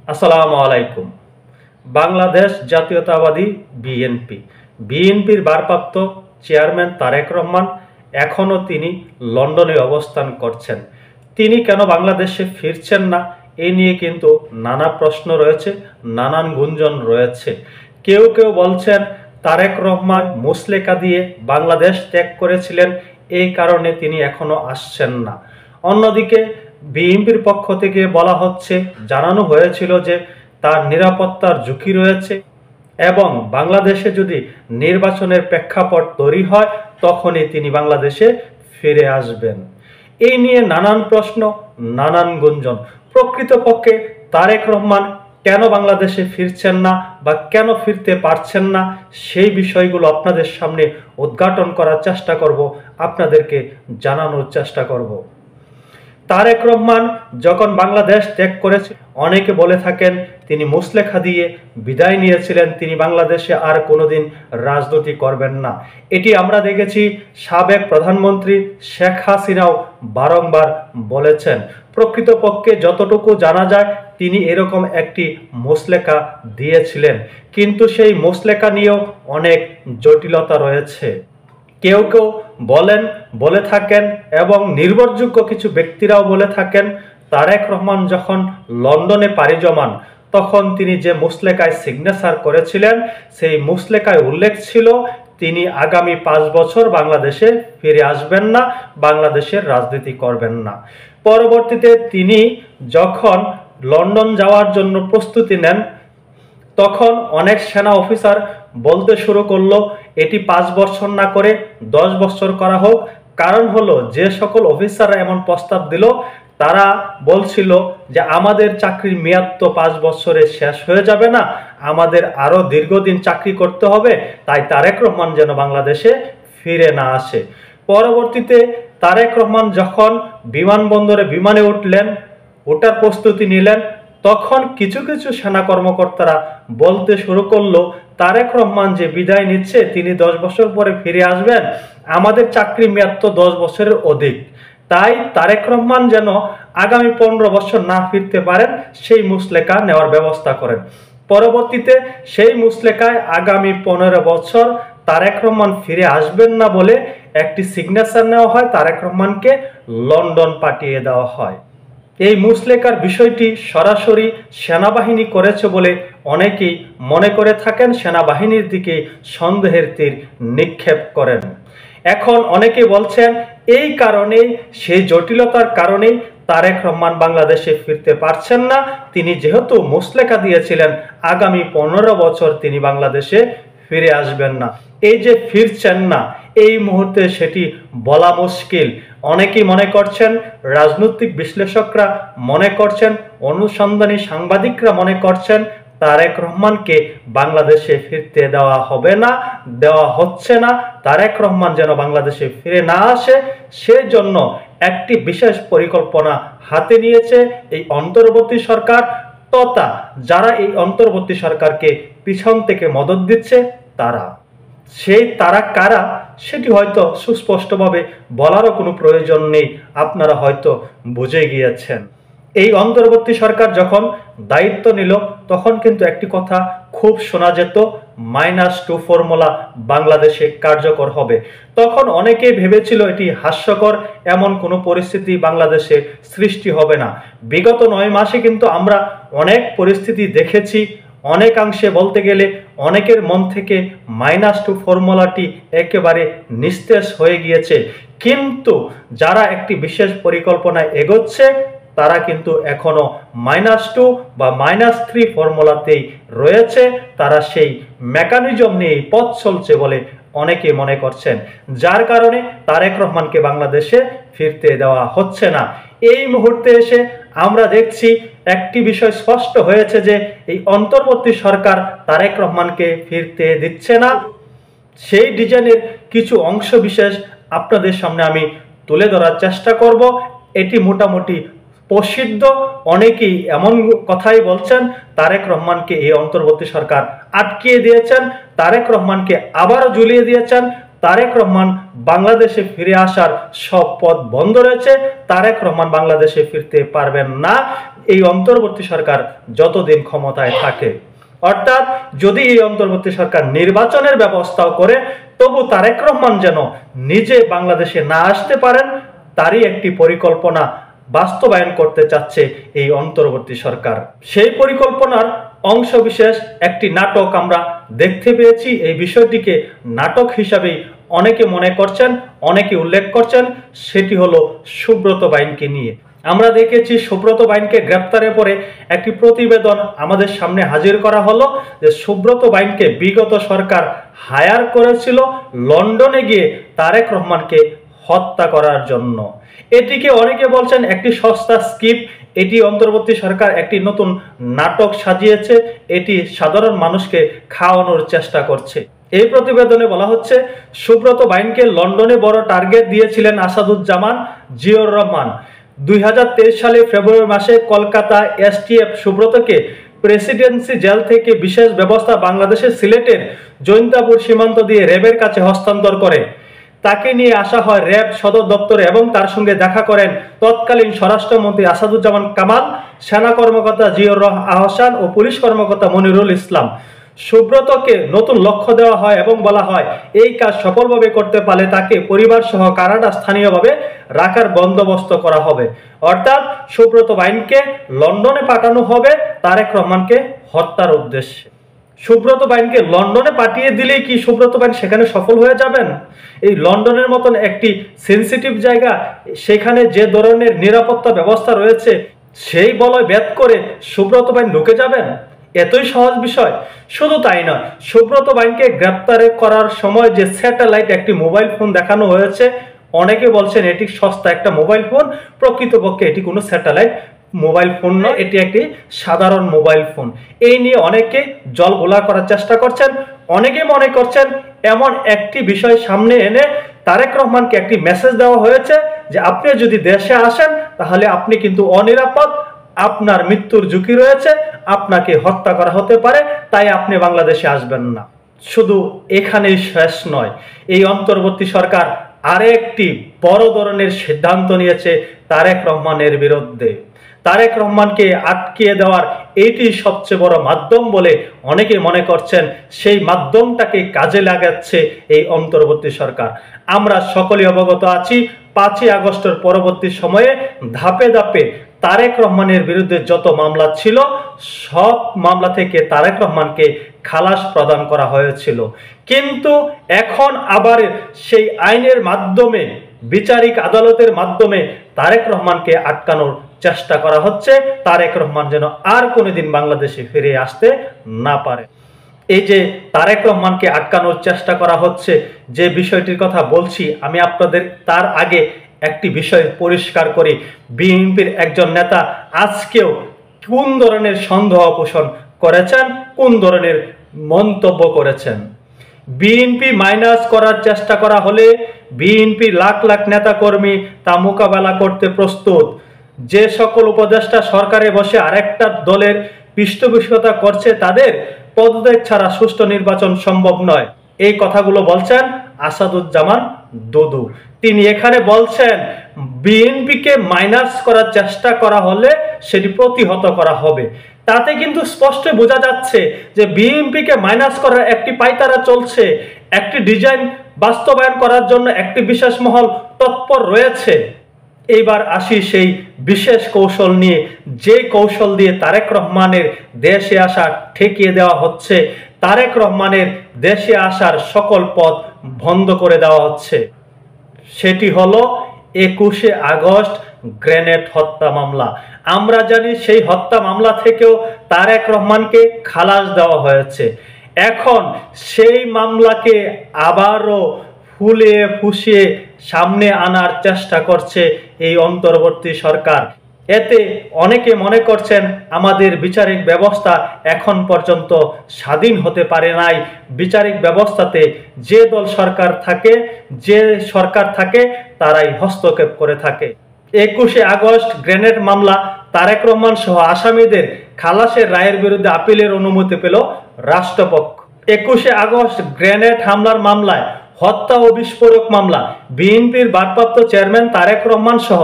আসসালামু আলাইকুম। বাংলাদেশ জাতীয়তাবাদী বিএনপির ভারপ্রাপ্ত চেয়ারম্যান তারেক রহমান এখনও তিনি লন্ডনে অবস্থান করছেন। তিনি কেন বাংলাদেশে ফিরছেন না, এ নিয়ে কিন্তু নানা প্রশ্ন রয়েছে, নানান গুঞ্জন রয়েছে। কেউ কেউ বলছেন তারেক রহমান মুচলেকা দিয়ে বাংলাদেশ ত্যাগ করেছিলেন, এই কারণে তিনি এখনো আসছেন না। অন্যদিকে বিএনপির পক্ষ থেকে বলা হচ্ছে, জানানো হয়েছিল যে তার নিরাপত্তার ঝুঁকি রয়েছে এবং বাংলাদেশে যদি নির্বাচনের প্রেক্ষাপট তৈরি হয় তখনই তিনি বাংলাদেশে ফিরে আসবেন। এই নিয়ে নানান প্রশ্ন, নানান গুঞ্জন। প্রকৃতপক্ষে তারেক রহমান কেন বাংলাদেশে ফিরছেন না বা কেন ফিরতে পারছেন না, সেই বিষয়গুলো আপনাদের সামনে উদ্ঘাটন করার চেষ্টা করব, আপনাদেরকে জানানোর চেষ্টা করব। তারেক রহমান যখন বাংলাদেশ ত্যাগ করেছে, অনেকে বলে থাকেন তিনি মুচলেখা দিয়ে বিদায় নিয়েছিলেন, তিনি বাংলাদেশে আর কোনোদিন রাজনীতি করবেন না। এটি আমরা দেখেছি সাবেক প্রধানমন্ত্রী শেখ হাসিনাও বারংবার বলেছেন। প্রকৃতপক্ষে যতটুকু জানা যায় তিনি এরকম একটি মুচলেখা দিয়েছিলেন, কিন্তু সেই মুচলেখা নিয়েও অনেক জটিলতা রয়েছে। কেউ কেউ বলে থাকেন এবং নির্ভরযোগ্য কিছু ব্যক্তিরাও বলে থাকেন তারেক রহমান যখন লন্ডনে পাড়ি জমান তখন তিনি যে মুচলেকায় সিগনেচার করেছিলেন, সেই মুচলেকায় উল্লেখ ছিল তিনি আগামী 5 বছর বাংলাদেশে ফিরে আসবেন না, বাংলাদেশের রাজনীতি করবেন না। পরবর্তীতে তিনি যখন লন্ডন যাওয়ার জন্য প্রস্তুতি নেন তখন অনেক সেনা অফিসার বলতে শুরু করলো এটি 5 বছর না করে 10 বছর করা হোক। কারণ হলো, যে সকল অফিসাররা এমন প্রস্তাব দিল তারা বলছিল যে আমাদের চাকরির মেয়াদ তো 5 বছরে শেষ হয়ে যাবে না, আমাদের আরো দীর্ঘদিন চাকরি করতে হবে, তাই তারেক রহমান যেন বাংলাদেশে ফিরে না আসে। পরবর্তীতে তারেক রহমান যখন বিমানবন্দরে বিমানে উঠলেন, ওটার প্রস্তুতি নিলেন, তখন কিছু কিছু সেনা কর্মকর্তারা বলতে শুরু করলো তারেক রহমান যে বিদায় নিচ্ছে তিনি 10 বছর পরে ফিরে আসবেন, আমাদের চাকরি মেয়াদ তো 10 বছরের অধিক, তাই তারেক রহমান যেন আগামী 15 বছর না ফিরতে পারেন সেই মুচলেকা নেওয়ার ব্যবস্থা করেন। পরবর্তীতে সেই মুচলেকায় আগামী 15 বছর তারেক রহমান ফিরে আসবেন না বলে একটি সিগনেচার নেওয়া হয়, তারেক রহমানকে লন্ডন পাঠিয়ে দেওয়া হয়। এই মুচলেকার বিষয়টি সরাসরি সেনাবাহিনী করেছে বলে অনেকেই মনে করে থাকেন, সেনাবাহিনীর দিকে সন্দেহের তীর নিক্ষেপ করেন। এখন অনেকে বলছেন এই কারণেই, সেই জটিলতার কারণেই তারেক রহমান বাংলাদেশে ফিরতে পারছেন না। তিনি যেহেতু মুচলেকা দিয়েছিলেন আগামী 15 বছর তিনি বাংলাদেশে ফিরে আসবেন না। এই যে ফিরছেন না, এই মুহূর্তে সেটি বলা মুশকিল। অনেকেই মনে করছেন, রাজনৈতিক বিশ্লেষকরা মনে করছেন, অনুসন্ধানী সাংবাদিকরা মনে করছেন তারেক রহমানকে বাংলাদেশে ফিরতে দেওয়া হবে না, দেওয়া হচ্ছে না। তারেক রহমান যেন বাংলাদেশে ফিরে না আসে সেই জন্য একটি বিশেষ পরিকল্পনা হাতে নিয়েছে এই অন্তর্বর্তী সরকার, তথা যারা এই অন্তর্বর্তী সরকারকে পিছন থেকে মদদ দিচ্ছে তারা কারা সেটি হয়তো সুস্পষ্টভাবে বলারও কোনো প্রয়োজন নেই, আপনারা হয়তো বুঝে গিয়েছেন। এই অন্তর্বর্তী সরকার যখন দায়িত্ব নিল তখন কিন্তু একটি কথা খুব শোনা যেত, -2 ফর্মুলা বাংলাদেশে কার্যকর হবে। তখন অনেকেই ভেবেছিল এটি হাস্যকর, এমন কোনো পরিস্থিতি বাংলাদেশে সৃষ্টি হবে না। বিগত 9 মাসে কিন্তু আমরা অনেক পরিস্থিতি দেখেছি, অনেকাংশে বলতে গেলে অনেকের মন থেকে -2 ফর্মুলাটি একেবারে নিস্তেজ হয়ে গিয়েছে। কিন্তু যারা একটি বিশেষ পরিকল্পনায় এগোচ্ছে তারা কিন্তু এখনো -2 বা -3 ফর্মুলাতেই রয়েছে, তারা সেই মেকানিজম নিয়ে পথ চলছে বলে অনেকে মনে করছেন, যার কারণে তারেক রহমানকে বাংলাদেশে ফিরতে দেওয়া হচ্ছে না। এই মুহূর্তে এসে আমরা দেখছি একটি বিষয় স্পষ্ট হয়েছে যে এই অন্তর্বর্তী সরকার তারেক রহমানকে ফিরতে দিচ্ছে না। সেই ডিজাইনের কিছু অংশ বিশেষ আপনাদের সামনে আমি তুলে ধরার চেষ্টা করব। এটি মোটামুটি প্রসিদ্ধ, অনেকেই এমন কথাই বলছেন তারেক রহমানকে এই অন্তর্বর্তী সরকার আটকিয়ে দিয়েছেন, তারেক রহমানকে আবারও ঝুলিয়ে দিয়েছেন, তারেক রহমান বাংলাদেশে ফিরে আসার সব পথ বন্ধ রয়েছে। তারেক রহমান বাংলাদেশে ফিরতে পারবেন না এই অন্তর্বর্তী সরকার যতদিন ক্ষমতায় থাকে। অর্থাৎ যদি এই অন্তর্বর্তী সরকার নির্বাচনের ব্যবস্থাও করে, তবু তারেক রহমান যেন নিজে বাংলাদেশে না আসতে পারেন, তারই একটি পরিকল্পনা বাস্তবায়ন করতে চাচ্ছে এই অন্তর্বর্তী সরকার। সেই পরিকল্পনার অংশবিশেষ একটি নাটক আমরা দেখতে পেয়েছি। এই বিষয়টিকে নাটক হিসাবেই অনেকে মনে করছেন, অনেকে উল্লেখ করছেন, সেটি হলো সুব্রত বাইনকে নিয়ে। আমরা দেখেছি সুব্রত বাইনকে গ্রেপ্তারের পরে একটি প্রতিবেদন আমাদের সামনে হাজির করা হলো যে সুব্রত বাইনকে বিগত সরকার হায়ার করেছিল লন্ডনে গিয়ে তারেক রহমানকে হত্যা করার জন্য। এটিকে অনেকে বলছেন একটি সস্তা স্ক্রিপ্ট, এটি অন্তর্বর্তী সরকার একটি নতুন নাটক সাজিয়েছে, এটি সাধারণ মানুষকে খাওয়ানোর চেষ্টা করছে। এই প্রতিবেদনে বলা হচ্ছে সুব্রত বাইনকে লন্ডনে বড় টার্গেট দিয়েছিলেন আসাদুজ্জামান জিয়র রহমান। 2023 সালে ফেব্রুয়ারি মাসে কলকাতা এসটিএফ সুব্রতকে প্রেসিডেন্সি জেল থেকে বিশেষ ব্যবস্থা বাংলাদেশের সিলেটের জৈন্তাপুর সীমান্ত দিয়ে র্যাবের কাছে হস্তান্তর করে। তাকে নিয়ে আসা হয় র্যাব সদর দপ্তরে এবং তার সঙ্গে দেখা করেন তৎকালীন স্বরাষ্ট্রমন্ত্রী আসাদুজ্জামান কামাল, সেনা কর্মকর্তা জিয়র আহসান ও পুলিশ কর্মকর্তা মনিরুল ইসলাম। সুব্রতকে নতুন লক্ষ্য দেওয়া হয় এবং বলা হয় এই কাজ সফলভাবে করতে পারলে তাকে পরিবার সহ কানাডা স্থানীয়ভাবে রাখার বন্দোবস্ত করা হবে। অর্থাৎ সুব্রত বাইনকে লন্ডনে পাঠানো হবে তারেক রহমানকে হত্যার উদ্দেশ্যে। সুব্রত বাইনকে লন্ডনে পাঠিয়ে দিলেই কি সুব্রত বাইন সেখানে সফল হয়ে যাবেন? এই লন্ডনের মতন একটি সেন্সিটিভ জায়গা, সেখানে যে ধরনের নিরাপত্তা ব্যবস্থা রয়েছে সেই বলয় ভেদ করে সুব্রত বাইন ঢুকে যাবেন? এতই সহজ বিষয়? শুধু তাই নয়, সুব্রত বাইনকে গ্রেপ্তার করার সময় যে স্যাটেলাইট একটি মোবাইল ফোন দেখানো হয়েছে, অনেকে বলছেন এটি সস্তা একটা মোবাইল ফোন, প্রকৃতপক্ষে এটি কোনো স্যাটেলাইট মোবাইল ফোন নয়, এটি একটি সাধারণ মোবাইল ফোন। এই নিয়ে অনেকে জল ঘোলা করার চেষ্টা করছেন। অনেকে মনে করছেন এমন একটি বিষয় সামনে এনে তারেক রহমানকে একটি মেসেজ দেওয়া হয়েছে যে আপনি যদি দেশে আসেন তাহলে আপনি কিন্তু অনিরাপদ, আপনার মৃত্যুর ঝুঁকি রয়েছে, আপনাকে হত্যা করা হতে পারে, তাই আপনি বাংলাদেশে আসবেন না। শুধু এখানেই শেষ নয়, এই অন্তর্বর্তী সরকার আরেকটি বড় ধরনের সিদ্ধান্ত নিয়েছে তারেক রহমানের বিরুদ্ধে। তারেক রহমানকে আটকিয়ে দেওয়ার এটি সবচেয়ে বড় মাধ্যম বলে অনেকে মনে করছেন। সেই মাধ্যমটাকে কাজে লাগাচ্ছে এই অন্তর্বর্তী সরকার। আমরা সকলে অবগত আছি 5ই আগস্টের পরবর্তী সময়ে ধাপে ধাপে তারেক রহমানের বিরুদ্ধে যত মামলা ছিল সব মামলা থেকে তারেক রহমানকে খালাস প্রদান করা হয়েছিল। কিন্তু এখন আবার সেই আইনের মাধ্যমে, বিচারিক আদালতের মাধ্যমে তারেক রহমানকে আটকানোর চেষ্টা করা হচ্ছে, তারেক রহমান যেন আর কোনোদিন বাংলাদেশে ফিরে আসতে না পারে। এই যে তারেক রহমানকে আটকানোর চেষ্টা করা হচ্ছে, যে বিষয়টির কথা বলছি আমি আপনাদের, তার আগে একটি বিষয় পরিষ্কার করি। বিএনপির একজন নেতা আজকেও কোন ধরনের সন্দেহ পোষণ করেছেন, কোন ধরনের মন্তব্য করেছেন। বিএনপি মাইনাস করার চেষ্টা করা হলে বিএনপি লাখ লাখ নেতা কর্মী তা মোকাবেলা করতে প্রস্তুত। যে সকল উপদেষ্টা সরকারে বসে আরেকটা দলের পৃষ্ঠপোষকতা করছে তাদের পদত্যাগ ছাড়া সুষ্ঠু নির্বাচন সম্ভব নয়। এই কথাগুলো বলছেন আসাদুজ্জামান দুদু। তিনি এখানে বলছেন বিএনপিকে মাইনাস করার চেষ্টা করা হলে সেটি প্রতিহত করা হবে। তাতে কিন্তু স্পষ্ট বোঝা যাচ্ছে যে বিএনপিকে মাইনাস করার একটি পায়তারা চলছে, একটি ডিজাইন বাস্তবায়ন করার জন্য একটি বিশেষ মহল তৎপর রয়েছে। এইবার আসি সেই বিশেষ কৌশল নিয়ে, যে কৌশল দিয়ে তারেক রহমানের দেশে আসা ঠেকিয়ে দেওয়া হচ্ছে, তারেক রহমানের দেশে আসার সকল পথ বন্ধ করে দেওয়া হচ্ছে। সেটি হলো 21শে আগস্ট গ্রেনেড হত্যা মামলা। আমরা জানি সেই হত্যা মামলা থেকেও তারেক রহমানকে খালাস দেওয়া হয়েছে। এখন সেই মামলাকে আবারও ফুলিয়ে ফুসিয়ে সামনে আনার চেষ্টা করছে এই অন্তর্বর্তী সরকার। এতে অনেকে মনে করছেন আমাদের বিচারিক ব্যবস্থা এখন পর্যন্ত স্বাধীন হতে পারে নাই। বিচারিক ব্যবস্থাতে যে দল সরকার থাকে, যে সরকার থাকে তারাই হস্তক্ষেপ করে থাকে। 21শে আগস্ট গ্রেনেড মামলা তারেক রহমান সহ আসামিদের খালাসের রায়ের বিরুদ্ধে আপিলের অনুমতি পেল রাষ্ট্রপক্ষ। 21শে আগস্ট গ্রেনেড হামলার মামলায় হত্যা ও বিস্ফোরক মামলা। বিএনপির ভারপ্রাপ্ত চেয়ারম্যান তারেক রহমান সহ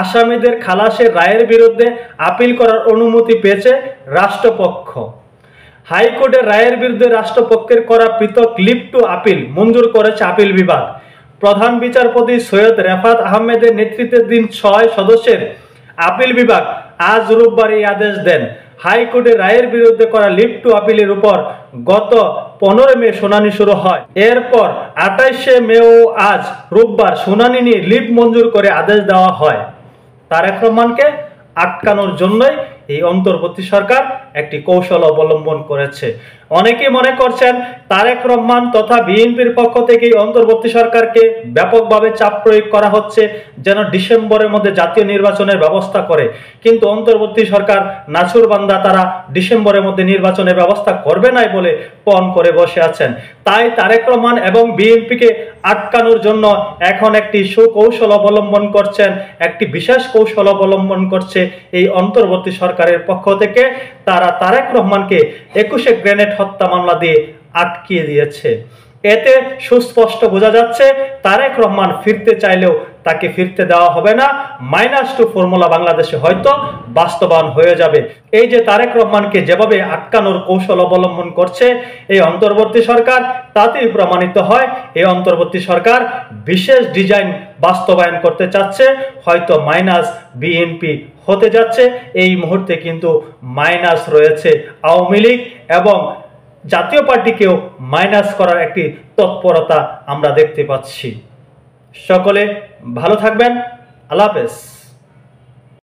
আসামিদের খালাসের রায়ের বিরুদ্ধে আপিল করার অনুমতি পেয়েছে রাষ্ট্রপক্ষ। হাইকোর্টের রায়ের বিরুদ্ধে রাষ্ট্রপক্ষের করা পৃথক লিভ টু আপিল মঞ্জুর করেছে আপিল বিভাগ। প্রধান বিচারপতি সৈয়দ রেফাত আহমেদের নেতৃত্বাধীন 6 সদস্যের আপিল বিভাগ আজ রোববার এই আদেশ দেন। হাইকোর্টের রায়ের বিরুদ্ধে করা লিভ টু আপিলের উপর গত 15 মে শুনানি শুরু হয়। এরপর 28 মে ও আজ রোববার শুনানি নিয়ে লিভ মঞ্জুর করে আদেশ দেওয়া হয়। তারেক রহমানকে আটকানোর জন্যই এই অন্তর্বর্তী সরকার একটি কৌশল অবলম্বন করেছে। অনেকে মনে করছেন তারেক রহমান তথা বিএনপির পক্ষ থেকে অন্তর্বর্তী সরকারকে ব্যাপকভাবে চাপ প্রয়োগ করা হচ্ছে যেন ডিসেম্বরের মধ্যে জাতীয় নির্বাচনের ব্যবস্থা করে, কিন্তু অন্তর্বর্তী সরকার নাছুরবান্দা, তারা ডিসেম্বরের মধ্যে নির্বাচনের ব্যবস্থা করবে না বলে পণ করে বসে আছেন। তাই তারেক রহমান এবং বিএনপিকে আটকানোর জন্য এখন একটি সুকৌশল অবলম্বন করছেন, একটি বিশেষ কৌশল অবলম্বন করছে এই অন্তর্বর্তী সরকারের পক্ষ থেকে। তারা তারেক রহমানকে 21 গ্রেনেড হত্যা মামলা দিয়ে আটকিয়ে দিয়েছে। এতে সুস্পষ্ট বোঝা যাচ্ছে তারেক রহমান ফিরতে চাইলেও তাকে ফিরতে দেওয়া হবে না। -2 ফর্মুলা বাংলাদেশে হয়তো বাস্তবায়ন হয়ে যাবে। এই যে তারেক রহমানকে যেভাবে আটকানোর কৌশল অবলম্বন করছে এই অন্তর্বর্তী সরকার, তাতেই প্রমাণিত হয় এই অন্তর্বর্তী সরকার বিশেষ ডিজাইন বাস্তবায়ন করতে চাচ্ছে, হয়তো মাইনাস বিএনপি হতে যাচ্ছে। এই মুহূর্তে কিন্তু মাইনাস রয়েছে আওয়ামী লীগ এবং জাতীয় পার্টিকেও মাইনাস করার একটি তৎপরতা আমরা দেখতে পাচ্ছি। সকলে ভালো থাকবেন। আল্লাহ হাফেজ।